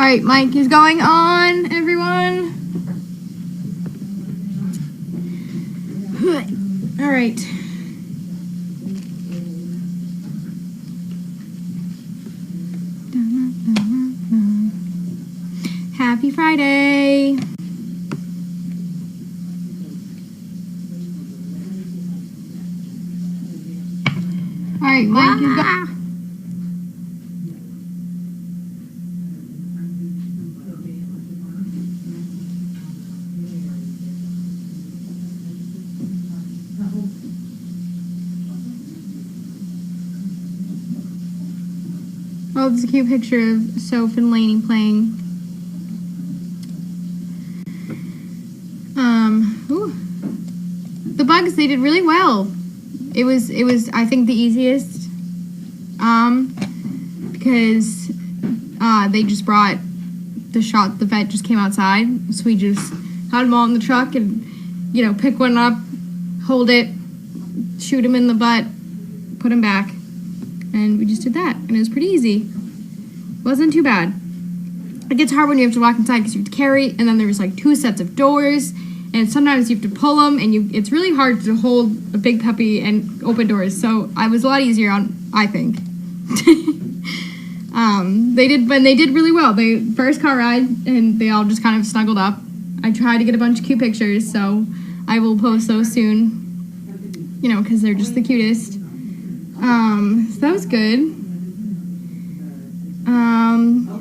Alright, Mike is going on, everyone. Alright. Happy Friday. Alright, Mike is going. Oh, there's a cute picture of Soph and Lainey playing. The bugs, they did really well. It was I think the easiest. Because they just brought the vet just came outside, so we just had them all in the truck and, you know, pick one up, hold it, shoot him in the butt, put him back. And we just did that, and it was pretty easy. Wasn't too bad. It gets hard when you have to walk inside because you have to carry, and then there's like 2 sets of doors, and sometimes you have to pull them, and it's really hard to hold a big puppy and open doors. So I was a lot easier I think. They did really well. They first car ride, and they all just kind of snuggled up. I tried to get a bunch of cute pictures, so I will post those soon. You know, because they're just the cutest. So that was good.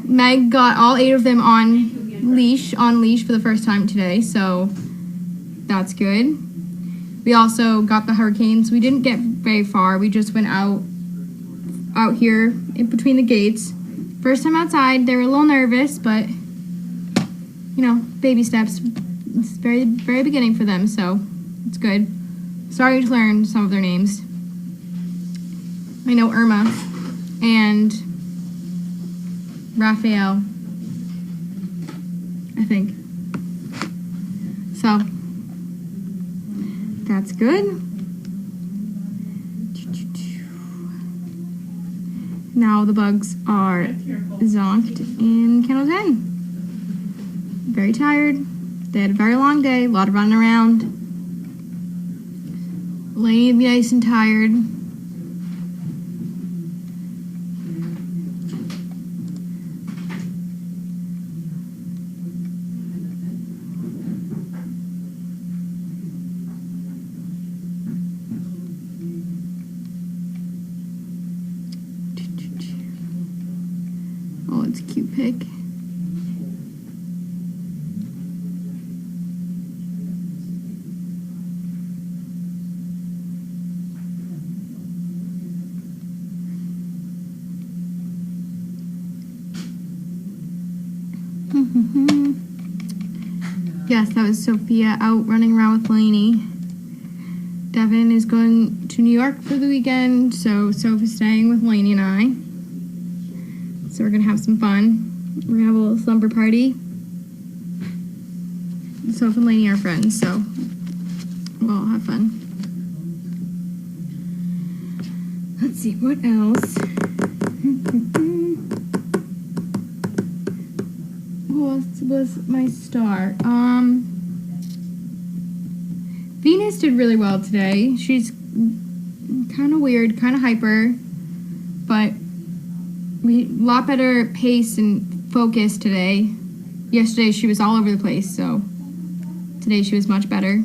Meg got all 8 of them on leash for the first time today, so that's good. We also got the hurricanes. We didn't get very far. We just went out here in between the gates. First time outside, they were a little nervous, but you know, baby steps. It's very, very beginning for them, so it's good. Starting to learn some of their names. I know Irma and Raphael, I think. So, that's good. Now the bugs are zonked in kennel 10. Very tired. They had a very long day, a lot of running around. Lainey would be nice and tired. Oh, it's a cute pic. Yes, that was Sophia out running around with Lainey. Devin is going to New York for the weekend, so Sophie's staying with Lainey and I. So we're gonna have some fun. We're gonna have a little slumber party. Soph and Lainey are friends, so we'll all have fun. Let's see, what else? What was my star? Venus did really well today. She's kind of weird, kind of hyper, but a lot better pace and focus today. Yesterday she was all over the place, so today she was much better.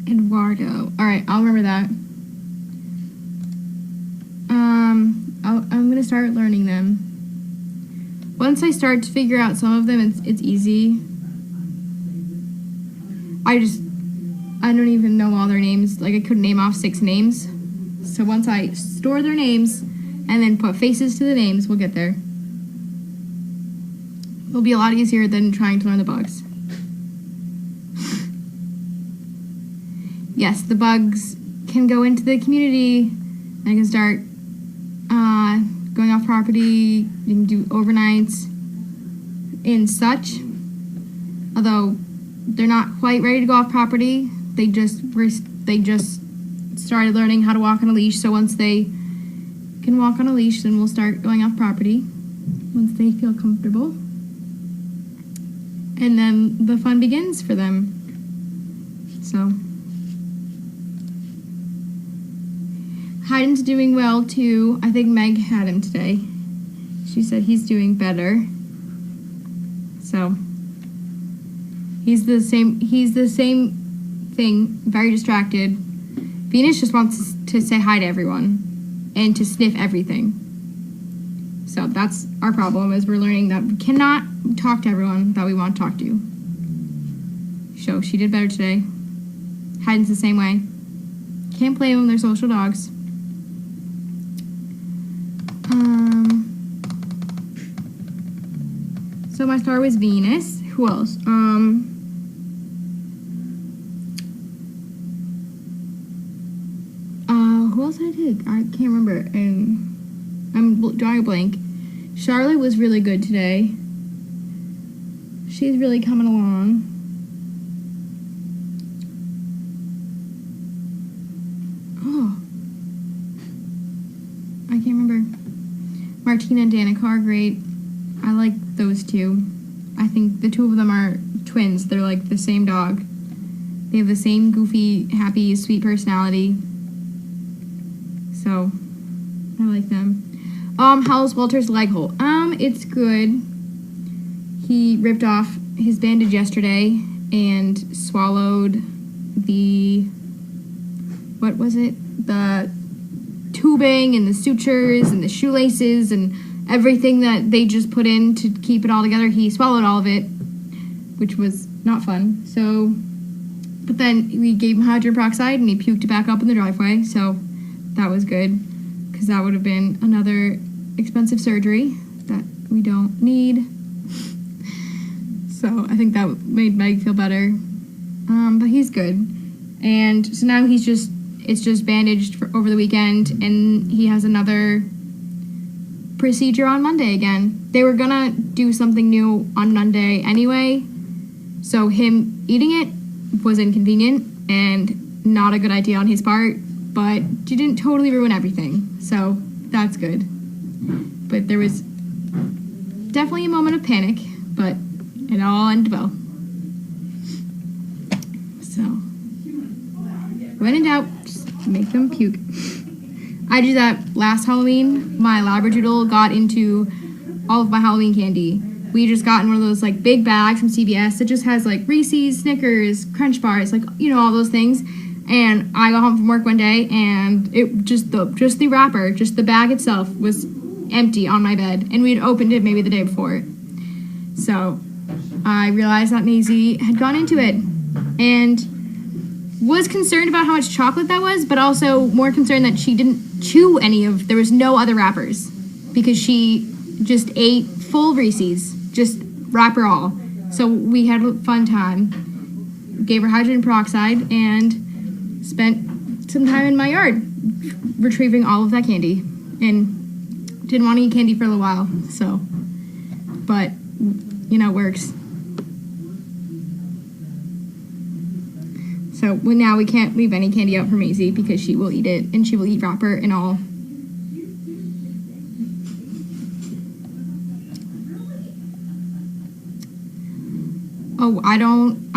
Eduardo. Alright, I'll remember that. I'm gonna start learning them. Once I start to figure out some of them, it's easy. I don't even know all their names. Like, I couldn't name off 6 names. So once I store their names and then put faces to the names, we'll get there. It'll be a lot easier than trying to learn the bugs. Yes, the bugs can go into the community and can start going off property. You can do overnights and such. Although they're not quite ready to go off property, they just started learning how to walk on a leash. So once they can walk on a leash, then we'll start going off property once they feel comfortable. And then the fun begins for them. So Hayden's doing well too. I think Meg had him today. She said he's doing better. So he's the same thing, very distracted. Venus just wants to say hi to everyone and to sniff everything. So that's our problem, is we're learning that we cannot talk to everyone that we want to talk to. So she did better today. Hayden's the same way. Can't blame them, they're social dogs. So my star was Venus. Who else? Who else did I take? I can't remember. And I'm drawing a blank. Charlotte was really good today. She's really coming along. Oh. I can't remember. Martina and Danica are great. I like those two. I think the two of them are twins. They're like the same dog. They have the same goofy, happy, sweet personality. So, I like them. How's Walter's leg hole? It's good. He ripped off his bandage yesterday and swallowed the, what was it? The tubing and the sutures and the shoelaces and everything that they just put in to keep it all together. He swallowed all of it, which was not fun. So, but then we gave him hydrogen peroxide and he puked it back up in the driveway. So that was good, because that would have been another expensive surgery that we don't need. So I think that made Meg feel better. But he's good. And so now it's just bandaged over the weekend, and he has another procedure on Monday again. They were gonna do something new on Monday anyway, so him eating it was inconvenient and not a good idea on his part, but she didn't totally ruin everything, so that's good. But there was definitely a moment of panic, but it all ended well. So when in doubt, just make them puke. I did that last Halloween. My Labradoodle got into all of my Halloween candy. We just got in one of those like big bags from CVS that just has like Reese's, Snickers, Crunch Bars, like, you know, all those things. And I got home from work one day and it just the wrapper, just the bag itself was empty on my bed, and we'd opened it maybe the day before. So I realized that Maisie had gone into it and was concerned about how much chocolate that was, but also more concerned that she didn't chew there was no other wrappers, because she just ate full Reese's, just wrapper all. So we had a fun time, gave her hydrogen peroxide, and spent some time in my yard retrieving all of that candy, and didn't want to eat candy for a little while, so, but, you know, it works. So now we can't leave any candy out for Maisie, because she will eat it, and she will eat wrapper and all. Oh, I don't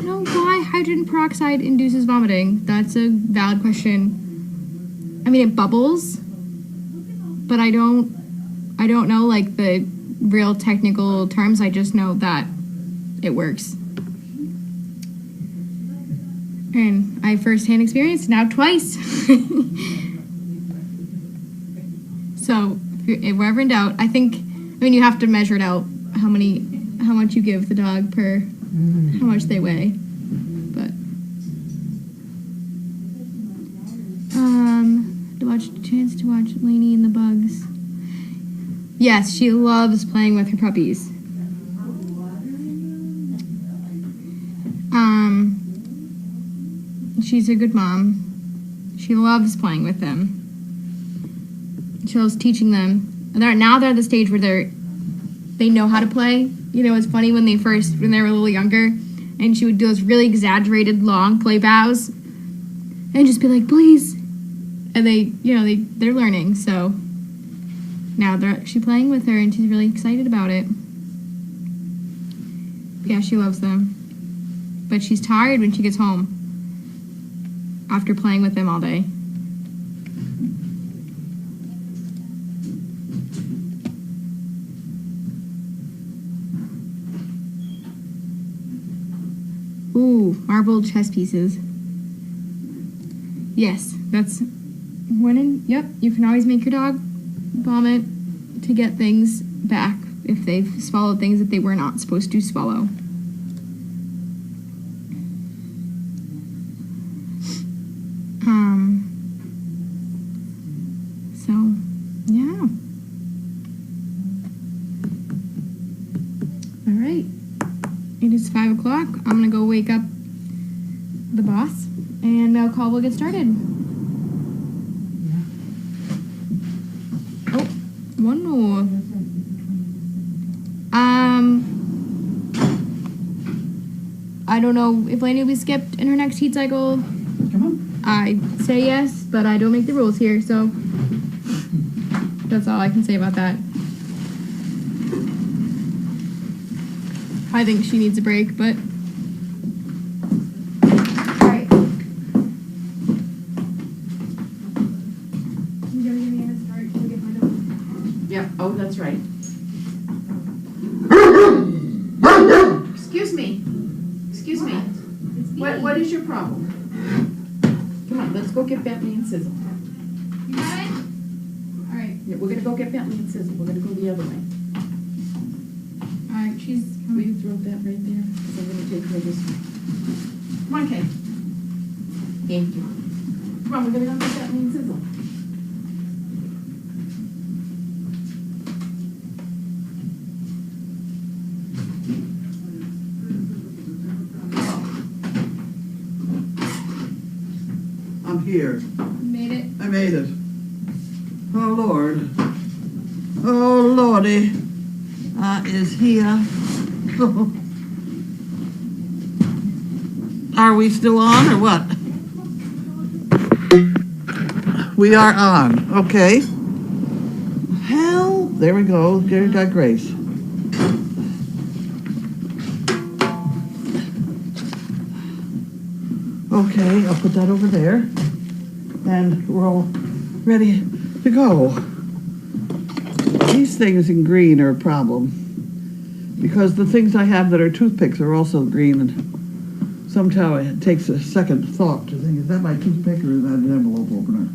know why hydrogen peroxide induces vomiting. That's a valid question. I mean, it bubbles, but I don't know like the real technical terms. I just know that it works. And I firsthand experience now twice. So if we're ever in doubt, I mean, you have to measure it out, how much you give the dog per how much they weigh. But chance to watch Lainey and the bugs. Yes, she loves playing with her puppies. She's a good mom. She loves playing with them. She loves teaching them. Now they're at the stage where they know how to play. You know, it's funny when they were a little younger, and she would do those really exaggerated long play bows. and just be like, please. And they're learning, so now they're actually playing with her, and she's really excited about it. Yeah, she loves them. But she's tired when she gets home after playing with them all day. Ooh, marble chess pieces. Yes, that's yep, you can always make your dog vomit to get things back if they've swallowed things that they were not supposed to swallow. So, yeah. All right. It is 5 o'clock. I'm going to go wake up the boss, and mail call will get started. Oh, one more. I don't know if Lainey will be skipped in her next heat cycle. Come on. I say yes, but I don't make the rules here, so that's all I can say about that. I think she needs a break, but all right. You gonna give me a head start to get my dog? Yeah, oh, that's right. Excuse me. Excuse me. What is your problem? Come on, let's go get Bentley and Sizzle. You got it? All right. Yeah, we're gonna go get Bentley and Sizzle. We're gonna go the other way. All right, she's Will you coming. throw that right there? Because I'm gonna take her this way. Come on, Kay. Thank you. Come on, we're gonna go get Bentley and Sizzle. I'm here. You made it. I made it. Oh, Lord. Oh, Lordy. Is here. Are we still on or what? We are on. Okay. Hell, there we go. Gary got Grace. Okay, I'll put that over there. And we're all ready to go. These things in green are a problem. Because the things I have that are toothpicks are also green, and somehow it takes a second thought to think, is that my toothpick or is that an envelope opener?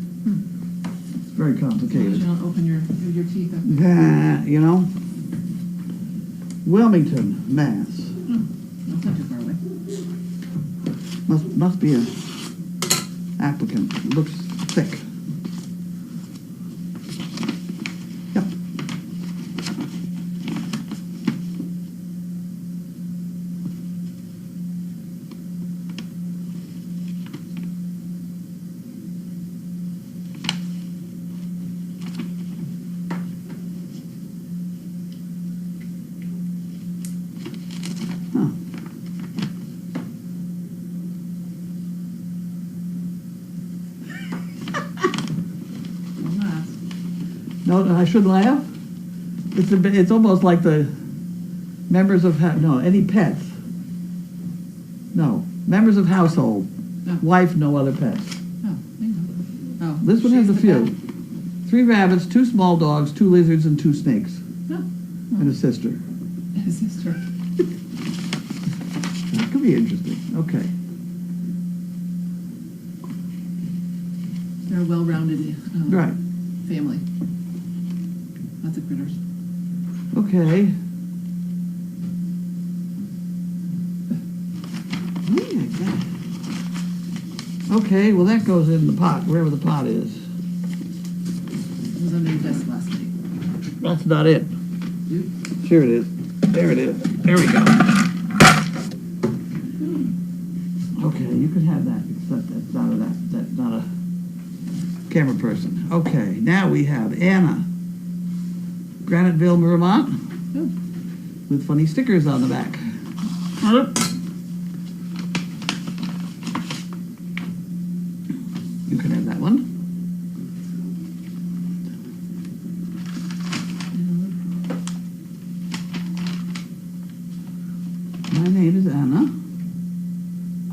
It's very complicated. You don't open your teeth up. You know? Wilmington, Mass. That's not too far away. Must be a applicant. Looks thick. Yep. Huh. Don't laugh. No, I shouldn't laugh. It's almost like the members of any pets. No, members of household. No. Wife, no other pets. Oh, there you go. Oh. This one has a she's the few. pet. 3 rabbits, 2 small dogs, 2 lizards, and 2 snakes, Oh. and a sister. His sister. That could be interesting. Okay. They're a well-rounded Right. family. Lots of critters. Okay. Yeah, God. Okay, well that goes in the pot, wherever the pot is. It was under your desk last night. That's not it. Dude. Here it is. There it is. There we go. Okay, you could have that, except that's not a camera person. Okay, now we have Anna. Graniteville, Vermont, Oh. with funny stickers on the back.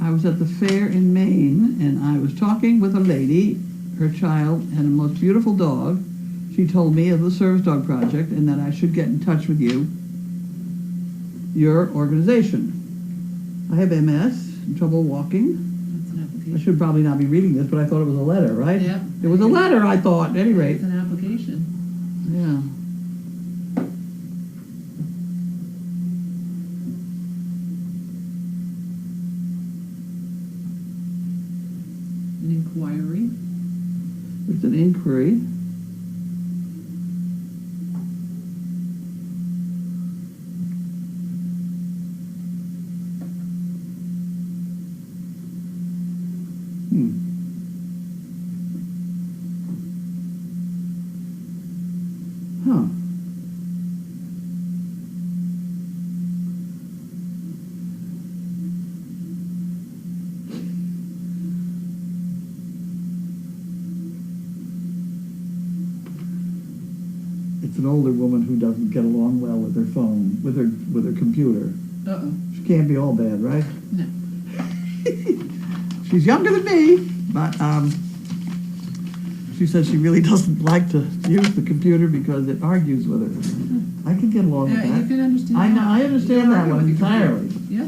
I was at the fair in Maine, and I was talking with a lady. Her child had a most beautiful dog. She told me of the Service Dog Project and that I should get in touch with you, your organization. I have MS, trouble walking. That's an I application. should probably not be reading this, but I thought it was a letter, right? Yeah. It was a letter, I thought, at any rate. It's an application. Yeah. An inquiry. It's an inquiry. Huh. It's an older woman who doesn't get along well with her phone, with her computer. Uh-oh. She can't be all bad, right? No. She's younger than me, but she says she really doesn't like to use the computer because it argues with her. I can get along with Yeah, you that. can understand I know, that. I understand You that argue one with your computer. entirely. Yeah.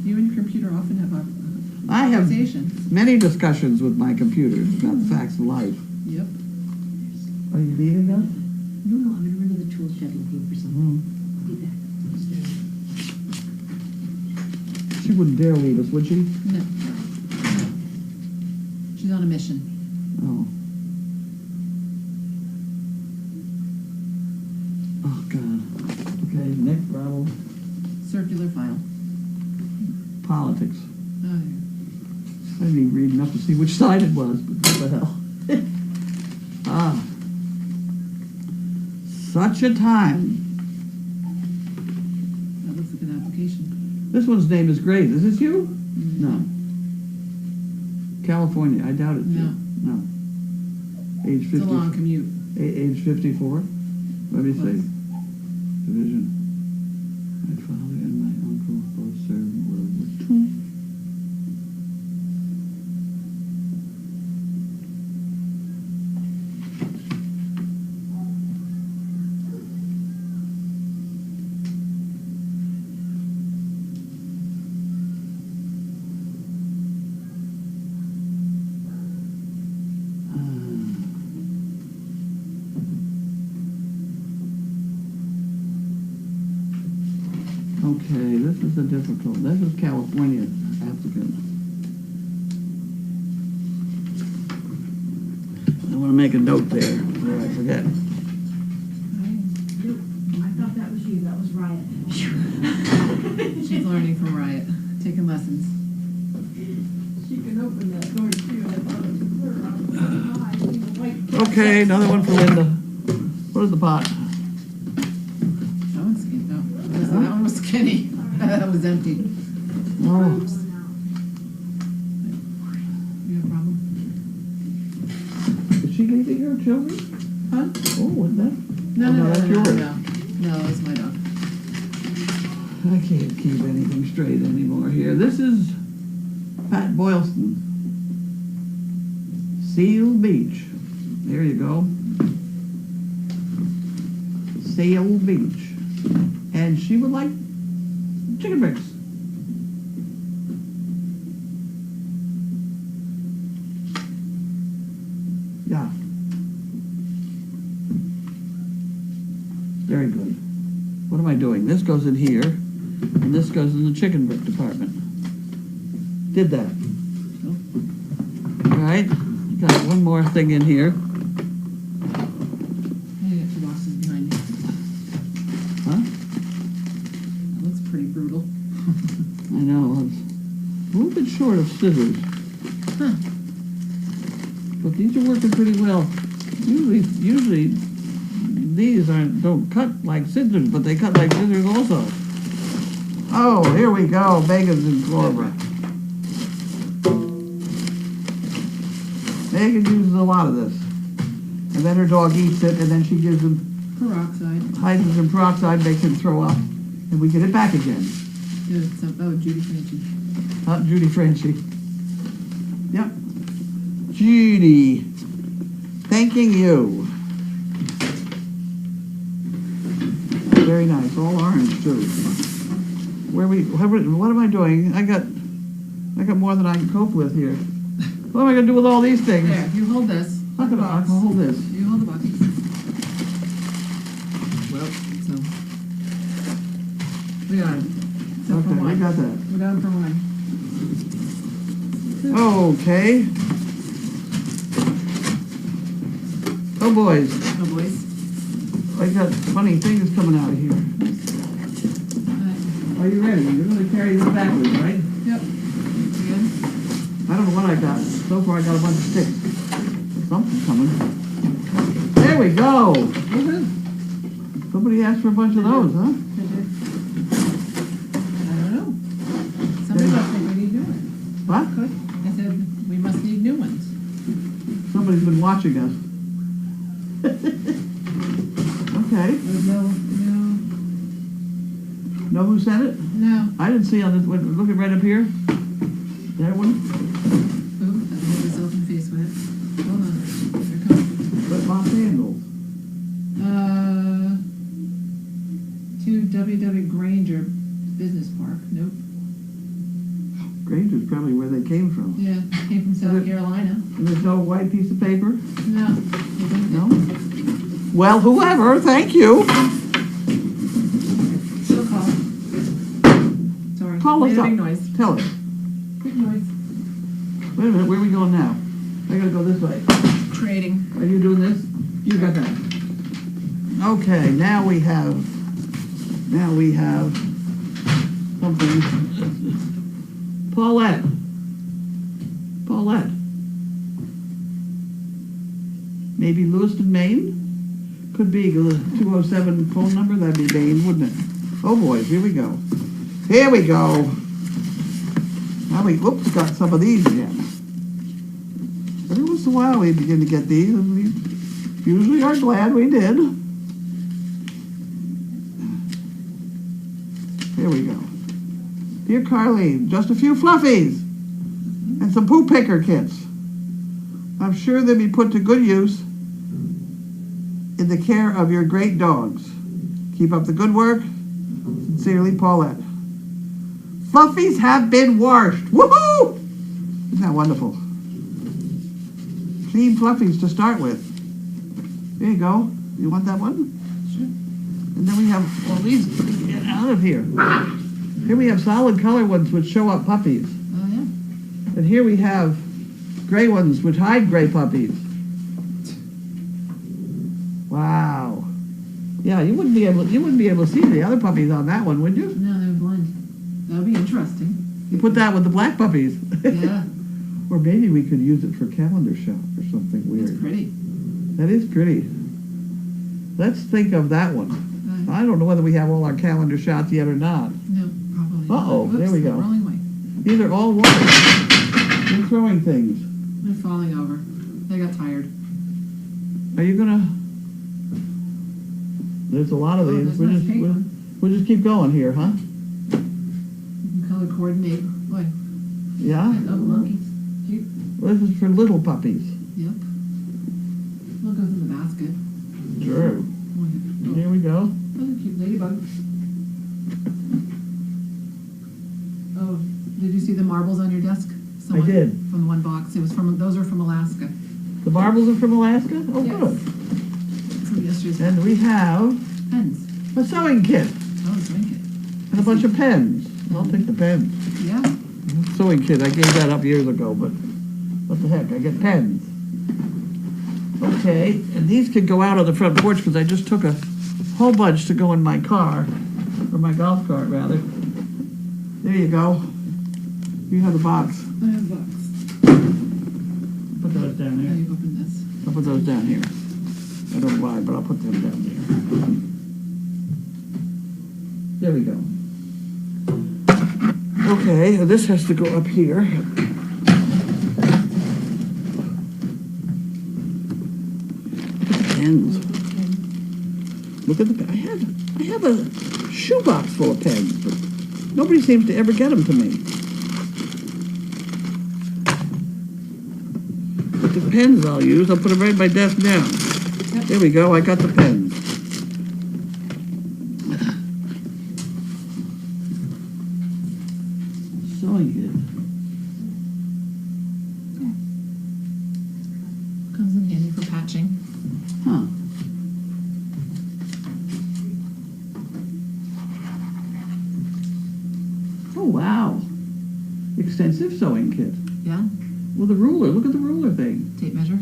You and your computer often have I have conversations. many discussions with my computer about the facts of life. Yep. Are you leaving us? No, I'm gonna run to the tool shed looking for something. Mm. I'll be back. She wouldn't dare leave us, would she? No. She's on a mission. Oh. Oh, God. Okay, next problem. Circular file. Politics. Oh, yeah. I didn't even read enough to see which side it was, but what the hell. Ah. Such a time. That looks like an application. This one's name is Grace. Is this you? Mm. No. California. I doubt it's No. you. No. Age It's 50. a long commute. Age 54. Let me see. Close. Division. My father and my uncle both served in World War II. Okay, this is a difficult. This is California applicant. I want to make a note there, or I forget. I thought that was you, that was Riot. She's learning from Riot, taking lessons. She can open that door too, I thought it was her. Okay, another one for Linda. What is the pot? That one's skinny. No, that one was skinny. That was empty. Oh, You have a problem? is she leaving her children? Huh? Oh, what's that? No, Oh, no, no, that's no, yours. no. No, that's my dog. I can't keep anything straight anymore here. This is Pat Boylston. Seal Beach. There you go. Seal Beach. And she would like chicken bricks. Yeah. Very good. What am I doing? This goes in here, and this goes in the chicken brick department. Did that. All right. Got one more thing in here. You got two boxes behind you. Huh? That looks pretty brutal. I know. It's a little bit short of scissors. Huh. But these are working pretty well. Usually these don't cut like scissors, but they cut like scissors also. Oh, here we go. Megan's in Clover. Megan uses a lot of this. And then her dog eats it, and then she gives him Peroxide. hydrogen peroxide, makes him throw up, and we get it back again. Yeah, Judy Franchi. Not Judy Franchi. Yep. Judy. Thanking you. Very nice. All orange too. What am I doing? I got more than I can cope with here. What am I gonna do with all these things? There, you hold this. I can hold this. You hold the box. Well, so. We got it. Except for Okay, one. we got that. We got him for one. Okay. Oh boys, Oh, boys. I got funny things coming out of here. Are you ready? You're gonna carry this backwards, right? Yep. You good? I don't know what I got. So far I got a bunch of sticks. Something's coming. There we go. Woohoo. Somebody asked for a bunch of those, huh? I don't know. Somebody must think we need new ones. What? I said, we must need new ones. Somebody's been watching us. Okay. There's no. Know who sent it? No. I didn't see on this. Look at right up here. That one. Ooh, I hit myself in the face with it. Hold on. Here it comes. But Los Angeles. To W.W. Granger Business Park. Nope. Granger's probably where they came from. Yeah, came from South Carolina. And there's no white piece of paper? No. No? Well, whoever, thank you. She'll call. Sorry. Call us Made a up. big noise. Tell us. Big noise. Wait a minute, where are we going now? I gotta go this way. Trading. Are you doing this? You got that. Okay, now we have something. Paulette. Maybe Lewiston, Maine? Could be 207 phone number, that'd be Maine, wouldn't it? Oh boys, here we go. Here we go. Now we, got some of these again. Every once in a while we begin to get these, and we usually are glad we did. Here we go. Dear Carlene, just a few fluffies and some poo picker kits. I'm sure they'll be put to good use in the care of your great dogs. Keep up the good work. Sincerely, Paulette. Fluffies have been washed. Woohoo! Isn't that wonderful? Clean fluffies to start with. There you go. You want that one? Sure. And then we have all these. Get out of here. Here we have solid color ones which show up puppies. Oh, yeah. And here we have gray ones which hide gray puppies. Wow. Yeah, you wouldn't be able to see the other puppies on that one, would you? No, they're blind. That would be interesting. You put that with the black puppies. Yeah. Or maybe we could use it for calendar shop or something weird. It's pretty. That is pretty. Let's think of that one. I don't know whether we have all our calendar shots yet or not. No, probably. Uh-oh, not. there we Oops, go. Rolling away. These are all water. You're throwing things. They're falling over. They got tired. Are you gonna? There's a lot of these. there's a nice pink one. We'll just keep going here, huh? You can color coordinate. Boy. Yeah? Oh, monkeys. Cute. Well, this is for little puppies. Yep. We'll go in the basket. Sure. Oh, Here we go. those are cute ladybugs. Oh, did you see the marbles on your desk? I did. From the one box. Those are from Alaska. The marbles are from Alaska? Oh, Yes. good. From yesterday's And we have pens. a sewing kit Oh, drink it. and a bunch of pens. I'll take the pens. Yeah. Sewing kit, I gave that up years ago, but what the heck, I get pens. Okay, and these could go out on the front porch because I just took a whole bunch to go in my car, or my golf cart rather. There you go. You have the box. I have a box. Put those down Now there. you've opened this. I'll put those down here. I don't know why, but I'll put them down there. There we go. Okay, this has to go up here. Pens. Look at the I have a shoebox full of pens, but nobody seems to ever get them to me. the pens I'll use. I'll put them right at my desk now. There we go, I got the pens. Sewing kit. Comes in handy for patching. Huh. Oh, wow. Extensive sewing kit. Yeah. With a ruler, look at the ruler thing. Tape measure.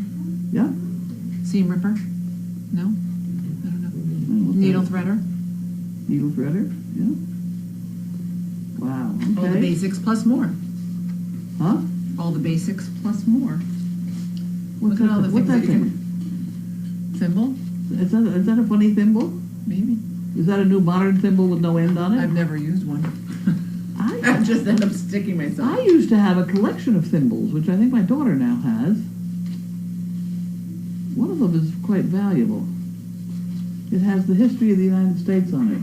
Yeah? Seam ripper. No. I don't know. Needle threader. Needle threader, yeah. Wow, All the okay. basics plus more. Huh? All the basics plus more. What's Look at all the what's things that that you thing? Thimble? Is that a funny thimble? Maybe. Is that a new modern thimble with no end on it? I've never used one. I just end up sticking myself. I used to have a collection of thimbles, which I think my daughter now has. One of them is quite valuable. It has the history of the United States on it.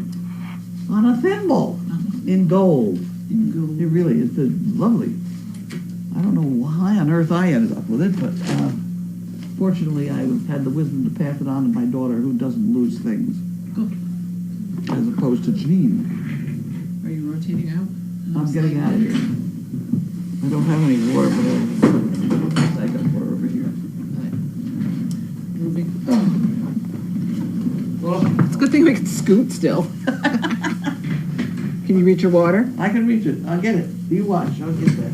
On a thimble! In gold. It really is lovely. I don't know why on earth I ended up with it, but fortunately I had the wisdom to pass it on to my daughter, who doesn't lose things. Good. As opposed to Jean. Are you rotating out? I'm getting out of here. I don't have any water, but I got water over here. Moving. Well, It's a good thing we can scoot still. Can you reach your water? I can reach it. I'll get it. You watch. I'll get that.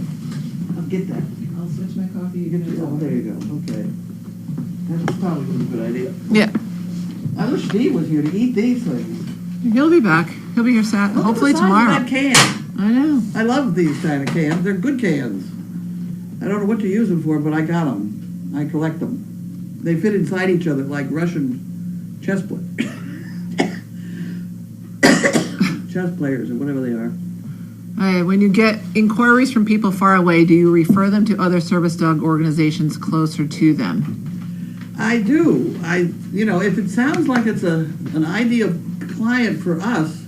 I'll get that. I'll switch my coffee. You get it. Oh, there you go. Okay. That's probably a good idea. Yeah. I wish Steve was here to eat these things. He'll be back. He'll be here hopefully Look at the size tomorrow. of that can. I know. I love these kind of cans. They're good cans. I don't know what to use them for, but I got them. I collect them. They fit inside each other like Russian chess players or whatever they are. When you get inquiries from people far away, do you refer them to other service dog organizations closer to them? I do. If it sounds like it's an ideal client for us,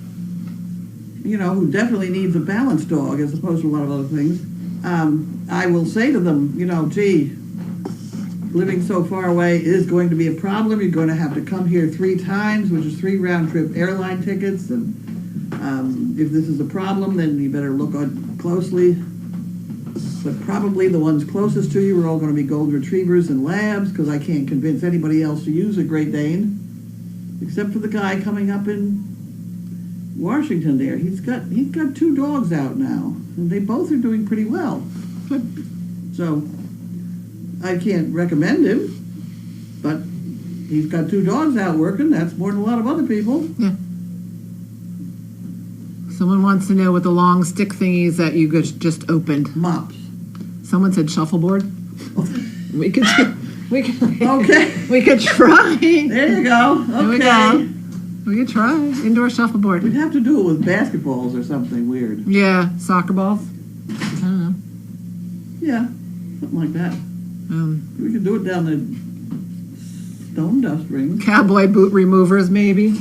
who definitely needs a balanced dog as opposed to a lot of other things, I will say to them, gee, living so far away is going to be a problem. You're going to have to come here 3 times, which is 3 round-trip airline tickets, and if this is a problem, then you better look closely. But probably the ones closest to you are all going to be Golden Retrievers and Labs, because I can't convince anybody else to use a Great Dane, except for the guy coming up in Washington there. He's got 2 dogs out now, and they both are doing pretty well. So I can't recommend him, but he's got 2 dogs out working. That's more than a lot of other people. Yeah. Someone wants to know what the long stick thingies that you just opened. Mops. Someone said shuffleboard. we could Okay. we could try. There you go. Okay. There we go. We could try indoor shuffleboard. We'd have to do it with basketballs or something weird. Yeah, soccer balls. I don't know. Yeah, something like that. We could do it down the stone dust rings. Cowboy boot removers, maybe.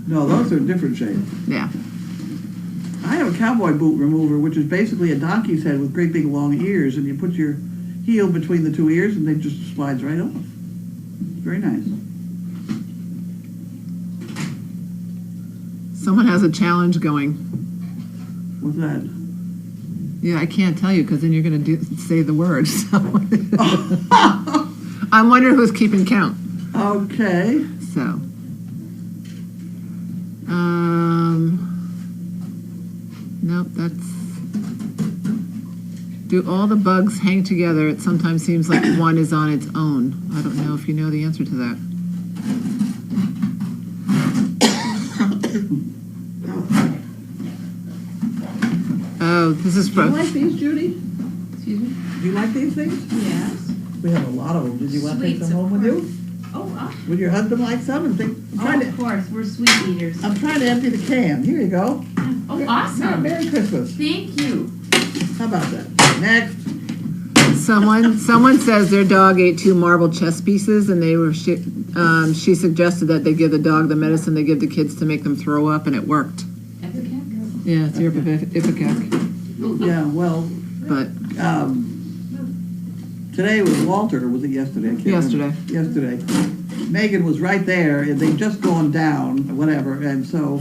No, those are different shapes. Yeah. I have a cowboy boot remover, which is basically a donkey's head with great big long ears, and you put your heel between the 2 ears, and they just slides right off. It's very nice. Someone has a challenge going. What's that? Yeah, I can't tell you because then you're going to say the word. So. I'm wondering who's keeping count. Okay. So. Nope, that's. Do all the bugs hang together? It sometimes seems like one is on its own. I don't know if you know the answer to that. Oh, this is Do you from. like these, Judy? Excuse me? Do you like these things? Yes. We have a lot of them. Did you want to take Sweets, some of home with you? Oh, Would your husband like some? And think, of course, we're sweet eaters. I'm trying to empty the can. Here you go. Oh, awesome. Merry Christmas. Thank you. How about that? Next. Someone says their dog ate 2 marble chess pieces, and she suggested that they give the dog the medicine they give the kids to make them throw up, and it worked. Yeah, it's your ipecac. Yeah, well, But today was Walter, or was it yesterday? I can't remember. Yesterday. Megan was right there, and they'd just gone down, whatever, and so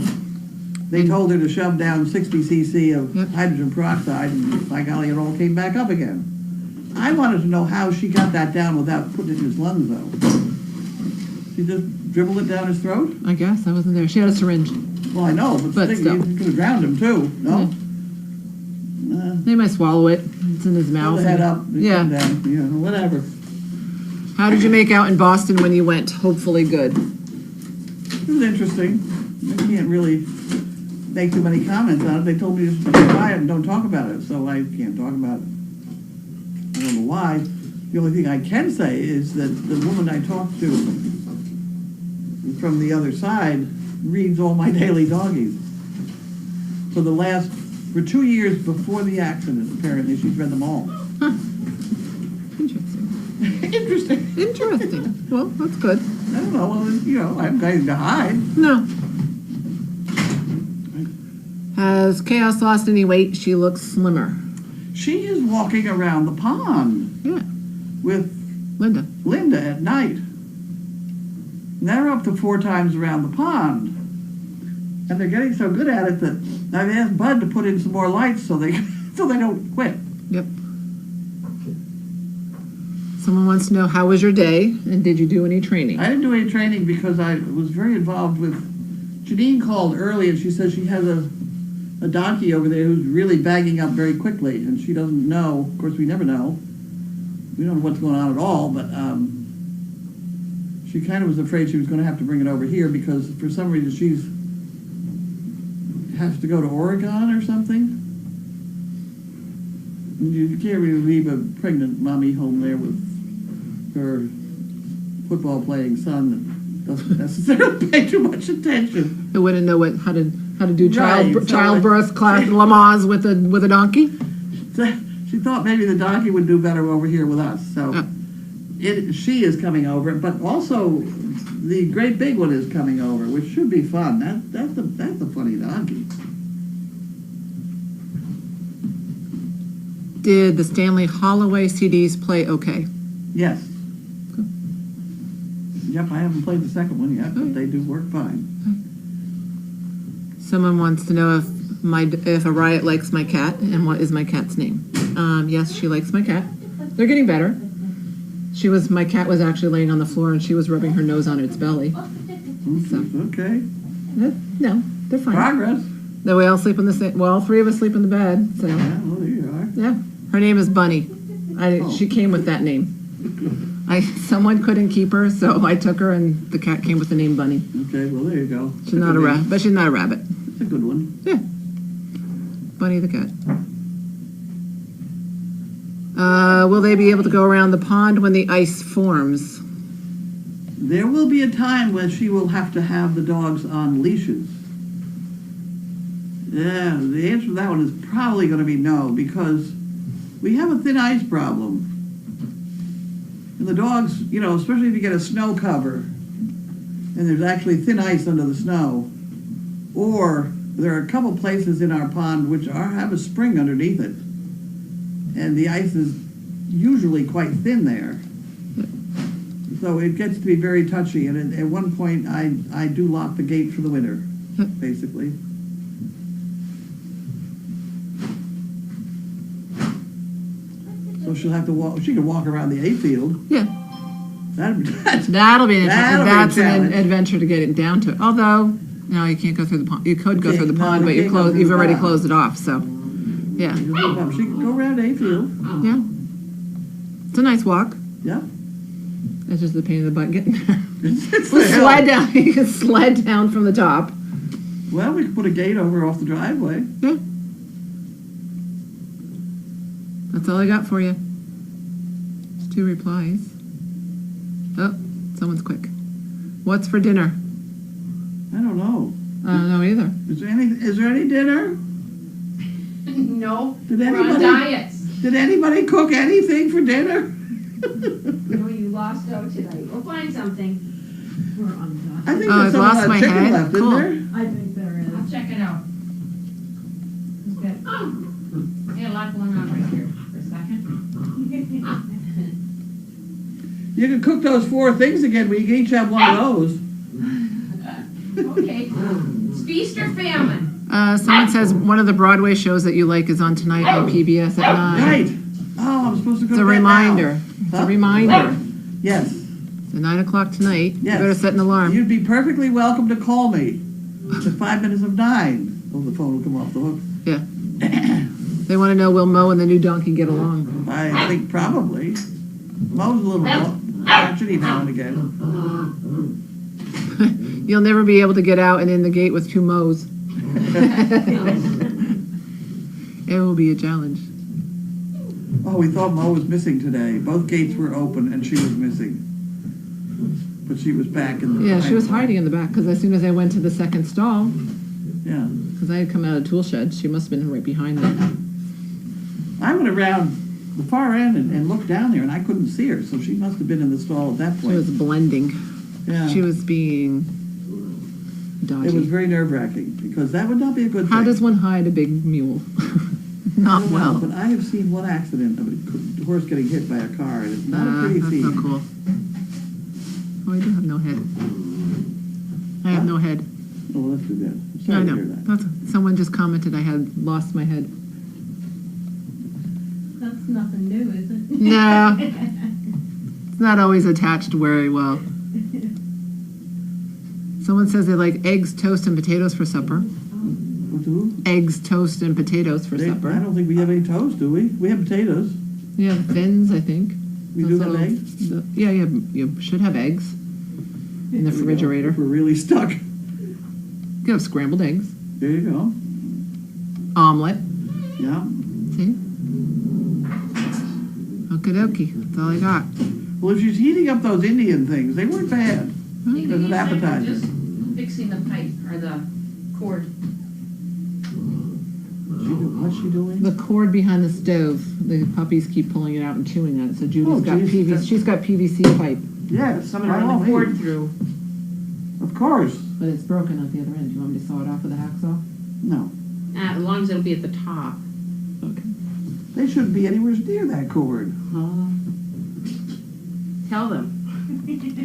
they told her to shove down 60 cc of hydrogen peroxide, and by golly, it all came back up again. I wanted to know how she got that down without putting it in his lungs, though. She just dribbled it down his throat? I guess. I wasn't there. She had a syringe. Well, I know, but still. you could have drowned him, too, no? They might swallow it. It's in his mouth. Hold the head up, Yeah. down, whatever. How did you make out in Boston when you went? Hopefully good. It was interesting. I can't really make too many comments on it. They told me to be quiet and don't talk about it, so I can't talk about it. I don't know why. The only thing I can say is that the woman I talked to from the other side reads all my daily doggies. For 2 years before the accident, apparently, she's read them all. Huh. Interesting. Interesting. Well, that's good. I don't know. Well, I have guys to hide. No. Has Chaos lost any weight? She looks slimmer. She is walking around the pond. Yeah. With Linda at night. And they're up to 4 times around the pond. And they're getting so good at it that I've asked Bud to put in some more lights so they don't quit. Yep. Someone wants to know, how was your day and did you do any training? I didn't do any training because I was very involved with... Janine called early and she says she has a donkey over there who's really bagging up very quickly, and she doesn't know. Of course, we never know. We don't know what's going on at all, but she kind of was afraid she was going to have to bring it over here because for some reason has to go to Oregon or something. You can't really leave a pregnant mommy home there with her football playing son that doesn't necessarily pay too much attention. Who wouldn't know how to do Right, childbirth class Lamaze with a donkey? So she thought maybe the donkey would do better over here with us. So she is coming over, but also the great big one is coming over, which should be fun. That's a funny donkey. Did the Stanley Holloway CDs play okay? Yes. Yep, I haven't played the second one yet, but they do work fine. Someone wants to know if a Riot likes my cat and what is my cat's name. Yes, she likes my cat. They're getting better. My cat was actually laying on the floor and she was rubbing her nose on its belly. So. Okay. No, they're fine. Progress. Then we all sleep in the same. Well, 3 of us sleep in the bed. So. Yeah, well, there you are. Yeah, her name is Bunny. She came with that name. Someone couldn't keep her, so I took her, and the cat came with the name Bunny. Okay, well there you go. She's not a rabbit, but she's not a rabbit. It's a good one. Yeah, Bunny the cat. Will they be able to go around the pond when the ice forms? There will be a time when she will have to have the dogs on leashes. Yeah, the answer to that one is probably going to be no, because we have a thin ice problem. And the dogs, especially if you get a snow cover, and there's actually thin ice under the snow, or there are a couple places in our pond which have a spring underneath it, and the ice is usually quite thin there. So it gets to be very touchy, and at one point I do lock the gate for the winter, basically. So she'll have to walk. She can walk around the hayfield. Yeah. That'll be an adventure to get it down to. Although, no, you can't go through the pond. You could go through the pond, but you've already closed it off. So, yeah. She can go around the hayfield. Yeah. It's a nice walk. Yeah. It's just the pain in the butt getting there. It's slide down. You can slide down from the top. Well, we can put a gate over off the driveway. Yeah. That's all I got for you. Just 2 replies. Oh, someone's quick. What's for dinner? I don't know. I don't know either. Is there any dinner? No. We're on diets. Did anybody cook anything for dinner? No, you lost out tonight. We'll find something. We're on diet. I think I've there's some lost my chicken head. left, Cool. isn't I think there is. I'll check it out. Hey, a lot going on right here for a second. You can cook those 4 things again, we can each have one of those. Okay. It's feast or famine? Someone says one of the Broadway shows that you like is on tonight on PBS at 9. Right. Oh, I'm supposed to go It's to a bed reminder. now. It's Huh? a reminder. Yes. It's 9 o'clock tonight. Yes. You better set an alarm. You'd be perfectly welcome to call me at 5 minutes of 9. Oh, the phone will come off the hook. Yeah. They want to know, will Mo and the new donkey get along? I think probably. Mo's a little crotchety now and again. You'll never be able to get out and in the gate with 2 Mo's. It will be a challenge. Oh, we thought Mo was missing today. Both gates were open and she was missing. But she was back in the Yeah, she was hiding in the back because as soon as I went to the second stall, Yeah. because I had come out of tool shed, she must have been right behind me. I went around the far end and looked down there and I couldn't see her, so she must have been in the stall at that She point. was blending. Yeah. She was being dodgy. It was very nerve-wracking because that would not be a good thing. How does one hide a big mule? I Not don't know, well. but I have seen one accident of a horse getting hit by a car, and it's not a pretty That's scene. not cool. Oh, I do have no head. I have no head. Oh, well, that's too bad. I'm I sorry to know. hear that. That's, someone just commented I had lost my head. That's nothing new, is it? No. It's not always attached very well. Someone says they like eggs, toast, and potatoes for supper. What do? Eggs, toast, and potatoes for I supper. don't think we have any toast, do we? We have potatoes. We have fins, I think. We Those do have little- eggs. Yeah, you should have eggs in the There we go. refrigerator. If we're really stuck. You could have scrambled eggs, There you go. omelet. Yeah. See? Okie dokie. That's all I got. Well, if she's heating up those Indian things, they weren't bad. You As an said appetizer. Just fixing the pipe or the cord. What's she doing? The cord behind the stove. The puppies keep pulling it out and chewing on it. So Judy's Oh, got geez, PVC. that's- She's got PVC pipe, Yes, Someone by all run the cord means. through. Of course. but it's broken at the other end. Do you want me to saw it off with a hacksaw? No. As long as it'll be at the top. Okay. They shouldn't be anywhere near that cord. Tell them.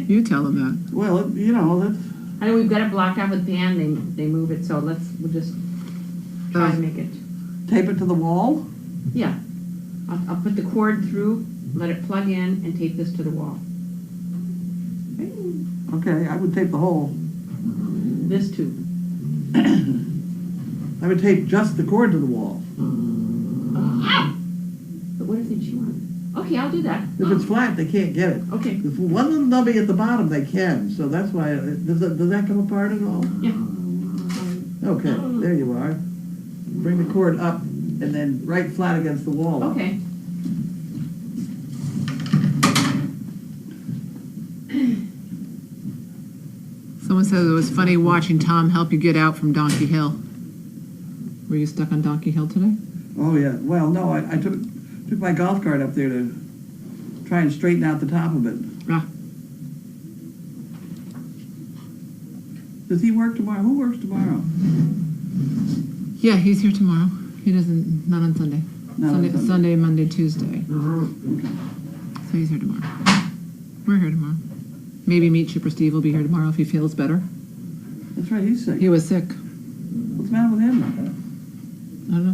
You tell them that. Well, you know, that's... I know we've got it blocked out with pan, they move it, so we'll just try to make it. Tape it to the wall? Yeah. I'll put the cord through, let it plug in, and tape this to the wall. Okay, I would tape the hole. This too. I would tape just the cord to the wall. But what did she want? Okay, I'll do that. If it's flat, they can't get it. Okay. If one little nubby at the bottom, they can. So that's why. Does that come apart at all? Yeah. Okay, there you are. Bring the cord up and then right flat against the wall. Okay. Someone says it was funny watching Tom help you get out from Donkey Hill. Were you stuck on Donkey Hill today? Oh yeah. Well, no, I took my golf cart up there to try and straighten out the top of it. Ah. Does he work tomorrow? Who works tomorrow? Yeah, he's here tomorrow. He doesn't, not on Sunday. Not on Sunday. Sunday, Monday, Tuesday. So he's here tomorrow. We're here tomorrow. Maybe Meat Shipper Steve will be here tomorrow if he feels better. That's right. He's sick. He was sick. What's the matter with him? I don't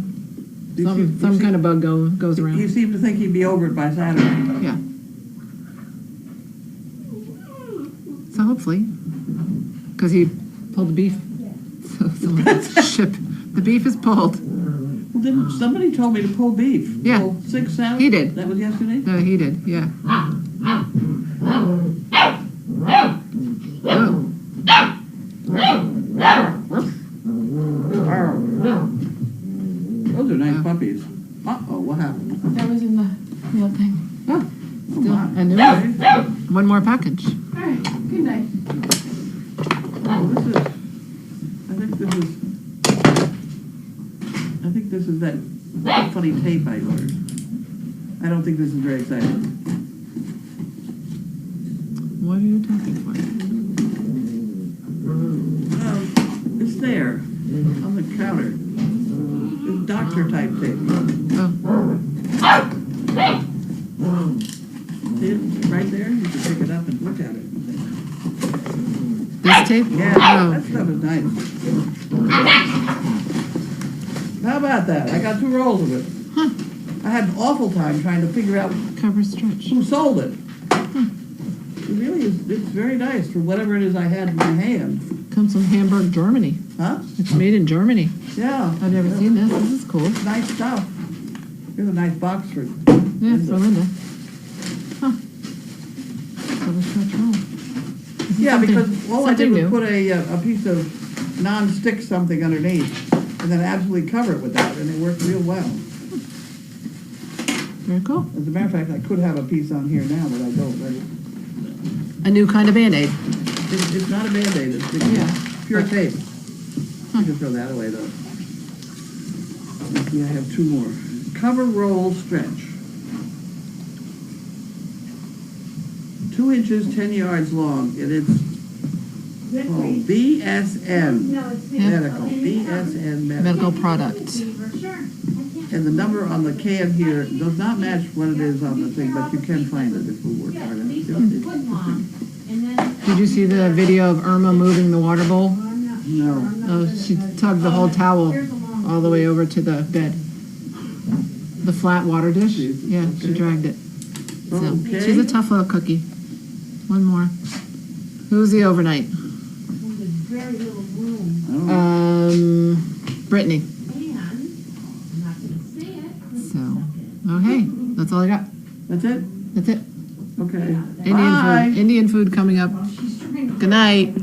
know. Some kind of bug goes He around. seemed to think he'd be over it by Saturday. Yeah. So hopefully, because he pulled the beef. So the beef is pulled. Well, didn't somebody told me to pull beef? Yeah. Pull 6 salad? He did. That was yesterday? No, he did. Yeah. Oh. Those are nice puppies. Uh-oh, what happened? That was in the meal thing. Oh. Oh, my. I knew Okay. it. One more package. All right. Good night. Oh, I think this is that funny tape I ordered. I don't think this is very exciting. What are you talking for? It's there, on the counter. It's doctor type tape. Oh. See it? Right there? You can pick it This tape? Yeah, Oh. that stuff is nice. How about that? I got 2 rolls of it. I had an awful time trying to figure out Cover stretch. who sold it. It really is, it's very nice for whatever it is I had in my hand. Comes from Hamburg, Germany. Huh? It's made in Germany. Yeah. I've never seen this. This is cool. Nice stuff. Here's a nice box for Yeah, for Linda. Huh. Cover stretch roll. This is Yeah, something- because all I did something was new. put a piece of non-stick something underneath and then absolutely cover it with that, and it worked real well. Very cool. As a matter of fact, I could have a piece on here now, but I don't. A new kind of Band-Aid. It's not a Band-Aid, it's Yeah. pure tape. I can throw that away, though. Let's see, I have 2 more. Cover roll stretch. 2 inches, 10 yards long, and it's called BSN Medical. BSN Medical. Medical product. And the number on the can here does not match what it is on the thing, but you can find it if we work hard on it. Did you see the video of Irma moving the water bowl? No. Oh, she tugged the whole towel all the way over to the bed. The flat water dish? Yeah, she dragged it. So, Okay. she's a tough little cookie. One more. Who's the overnight? Brittany. So, okay, that's all I got. That's it? That's it. Okay. Indian food coming up. Good night.